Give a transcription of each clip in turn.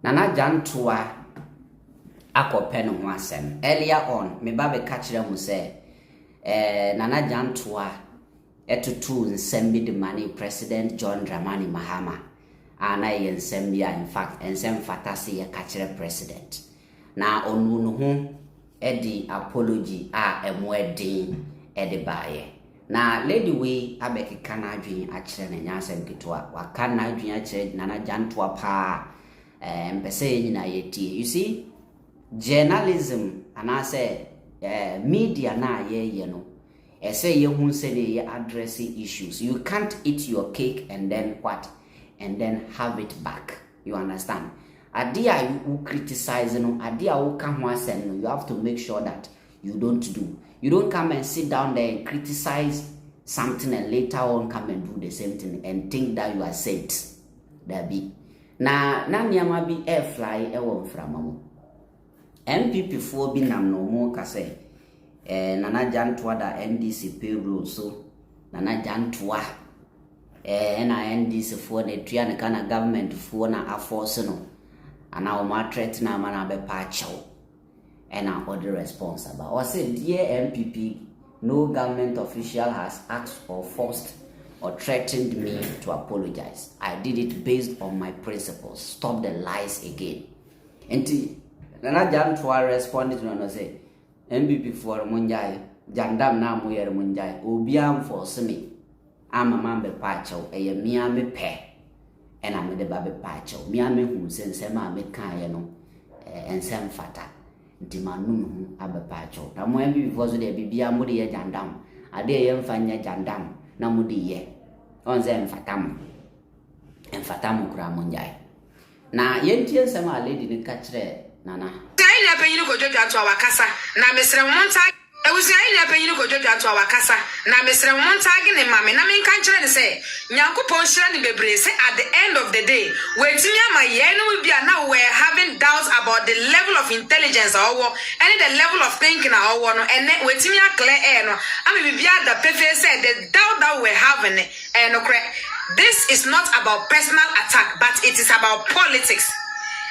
Nana Jantua akɔpɛ ne ho asɛm. Earlier on, me ba be catch them say, Nana Jantua etutu nsɛm bi de mane President John Dramani Mahama. Ana ye nsɛm bi in fact nsɛm fata se ye catch president. Na onu no ho edi apology emo edin edi baye. Na lady we abekeka na adwen akyere ne nyasɛm ketwa. Waka na adwen akyere Nana Jantua pa mpese nyina yetie. You see, journalism and I say media na ye no say ye hu say they addressing issues. You can't eat your cake and then what? And then have it back. You understand? Adia you criticize no, adia you come once and you have to make sure that you don't do. You don't come and sit down there and criticize something and later on come and do the same thing and think that you are saint. There be. Na niyama bi air fly ewo mframamu. MPP for bi nam no mo ka say Nana Jantua da NDC payroll so Nana Jantua na NDC for ne tua ne kana government for na aforce no ana o ma threat na ma na be pa chew na other responsible. Or say dear MPP, no government official has asked or forced or threatened me to apologize. I did it based on my principles. Stop the lies again. And Nana Jantua responded to no say MPP for munjai jandam na mo yer munjai obiam for me amama be pacho eye mia me pe ena me de ba be pacho mia me hu sense ma me kan ye no ensem fata nti manum hu abe pacho na mo MPP for so de bibia mo de ye jandam ade ye mfanya jandam na mo de ye on ze mfatam kura munjai na yentie nsem a lady ne ka kire Nana I never you go to Wakasa. Now, Mr. Montag, I was never you go to Wakasa. Now, Mr. Montag and Mammy, I mean, can't say, Yanko Potion and Bebrese at the end of the day, where Timia my yen will be now we're having doubts about the level of intelligence or and the level of thinking our one, and then with Timia Claire, I mean, we are the PFA said the doubt that we're having, and this is not about personal attack, but it is about politics.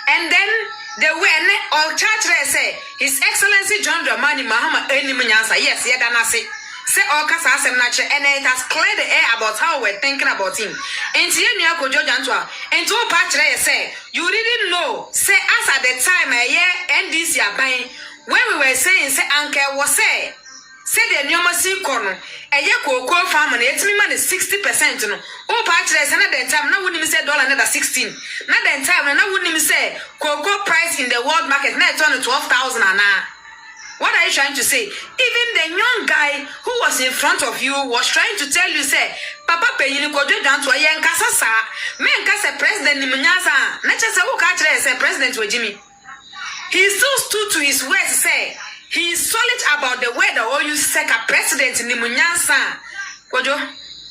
And then the way all church say His Excellency John Dramani Mahama yes, say all kasa asem nache and it has cleared the air about how we're thinking about him. And Tienia Kojo Jantua, and two patch say you didn't know, say us at the time a year and this year buying when we were saying say Anke was say the Nyoma Kono, a Yako farm and it's me money 60%. No, oh, patch another time, now wouldn't say $16. Another time, and I wouldn't say cocoa price in the world market net on 12,000 an hour. What are you trying to say? Even the young guy who was in front of you was trying to tell you, say, Papa Payini Kojo down to a young Casasa, men Casa President Nimunyaza, not just a who catch say President with Jimmy. He still stood to his words, say, he is solid about the way the all you second president Nimunyaza. Kojo,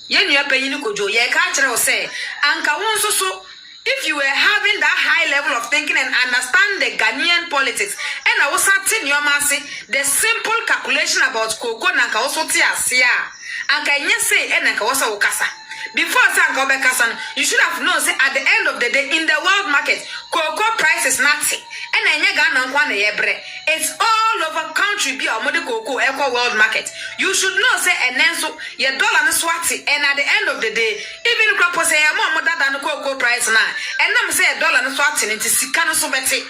yen you Payini Kojo, ye catch say, Anka won so. If you were having that high level of thinking and understand the Ghanaian politics, and I was saying your mercy, the simple calculation about Coco Nanka also tia, and can you say, and Nanka was a Okasa. Before Sanka Bekasan, you should have known, say, at the end of the day, in the world market, cocoa price is nothing. And then you got one yebre. It's all over country, be a modi cocoa eco world market. You should know, say, and then so your dollar is swati. And at the end of the day, even if you say, I'm more than the cocoa price now, and I'm say a dollar is swati, it is Sikano Sobeti.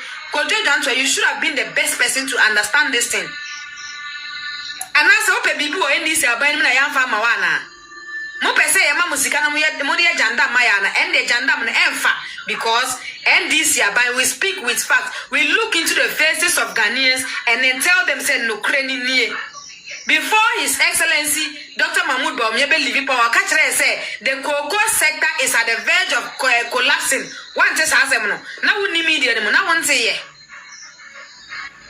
You should have been the best person to understand this thing. And as I hope people in this are buying a young farmer. Mo pese ya mamusika na mo de janda mayana and the janda na emfa because NDC by we speak with facts. We look into the faces of Ghanaians and then tell them say no kreni. Before His Excellency Dr. Mahmoud Bawumia leave power catch say the cocoa sector is at the verge of collapsing. One just has them no. Now we need media no. Now one say yeah.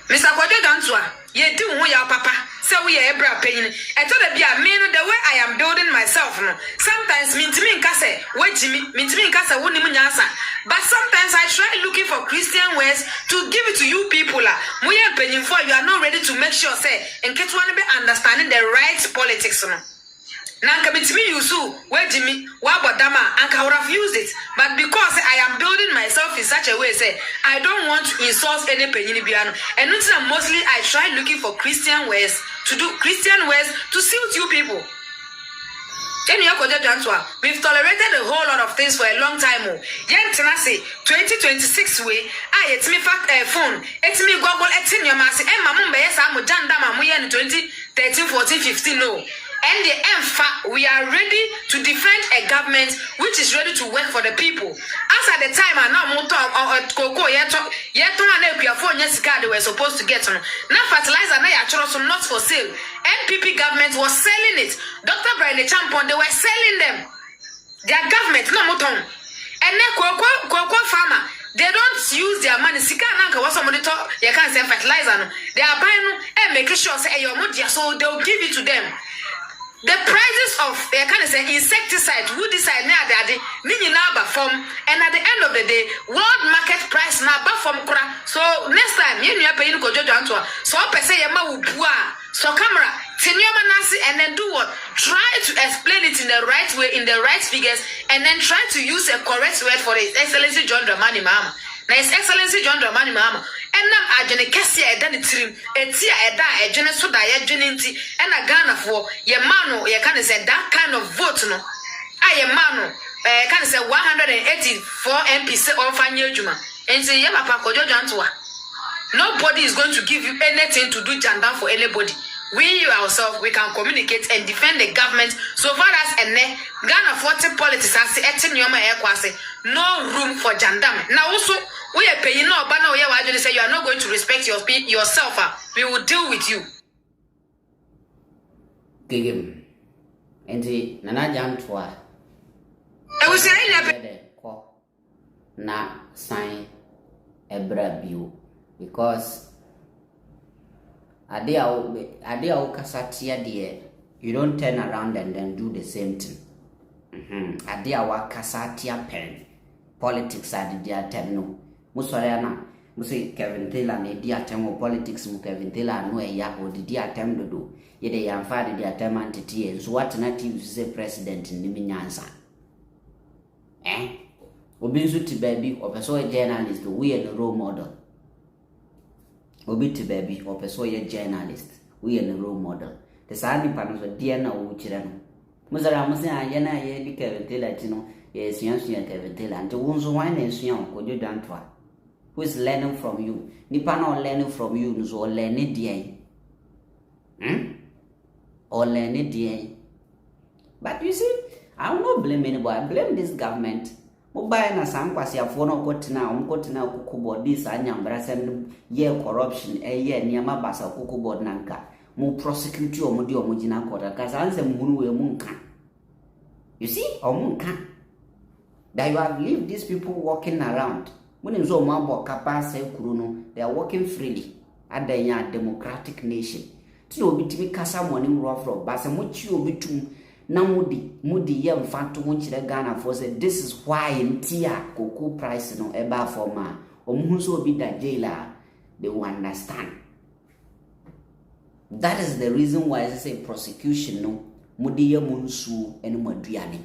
Mr. Kojo Dantua, ye do your papa. So we are ebra pain. I told the bia me no the way I am building myself no. Sometimes mintimi nkase wejimi mintimi nkase woni munyasa. But sometimes I try looking for Christian ways to give it to you people la. Moye penyin for you are not ready to make sure say enketu one be understanding the right politics no. Nanka bitimi yusu wejimi wabodama anka would have used it, but because I am building myself in such a way, say I don't want to insult any penyini biano, and mostly I try looking for Christian ways to do Christian ways to suit you people. We've tolerated a whole lot of things for a long time. Yen tenase 2026 way. It's me fact phone. It's me Google. It's in your mass. And my mum yes I'm janda mamuya in 2013, 14, 15 no. And the fact we are ready to defend a government which is ready to work for the people. As at the time I now moto koko yeto na phone yes they were supposed to get on. Now fertilizer na ya not for sale. NPP government was selling it. Dr. Brian Champon, they were selling them. Their government, no more. And then Cocoa farmer, they don't use their money. Sika nanka was somebody talk, you can't say fertilizer. They are buying and making sure say your money, so they'll give it to them. The prices of insecticide, woodicide, form, and at the end of the day, world market price na from kura. So next time, you are paying so per se so camera, and then do what? Try to explain it in the right way, in the right figures, and then try to use a correct word for His Excellency John Dramani Mahama. Now His Excellency John Dramani Mahama. And now I just kesi done trim. Etia eda just so that nti and a Ghana for ye mano ye can say that kind of vote no. I ye mano can say 184 MPs on Fanya Juma. And say ye papa kojo jantua. Nobody is going to give you anything to do janda for anybody. We ourselves, we can communicate and defend the government so far as Ghana 40 politics as no room for jandam. Now also we are paying no but now you say you are not going to respect yourself. We will deal with you. Gigim. Enti nana jantwa. I will say na sign ebra biu because ade a kasatia de you don't turn around and then do the same thing. Ade a kasatia pen politics ade dia tem no musore na musi Kevin Taylor na dia tem politics mu Kevin Taylor no eya odi dia tem dodo ye de yamfa de dia tem antiti enso alternative say president ni minyansa obi nso ti baby opeso a journalist we a role model. Obi ti baby opeso a journalist we a role model. The sadi pano so dia na wo kire no. Muzara musi aya na ye di Kevin Taylor ti no ye suan Kevin Taylor nti wo nso wan na suan ko jo dantwa. Who is learning from you? Nipa na learning from you nso learn dia. Or learn dia. But you see, I will not blame anybody. I blame this government. Mobile na sankwasi afo no kotina kukubo this anyambra sem ye corruption ye niama basa kukubo nanka mu prosecute omudi omugina kota kasa anse muhunu we munka. You see omunka that you have leave these people walking around when nzo mambo kapase kuru no they are walking freely at the democratic nation ti obi timi kasa moni mro fro basa mo chi obi tum na mudi ye mfanto ho kire Ghana for say this is why ntia cocoa price no eba for ma omuhu so obi da jaila they will understand. That is the reason why I say prosecution no mudi ye munsu enu maduane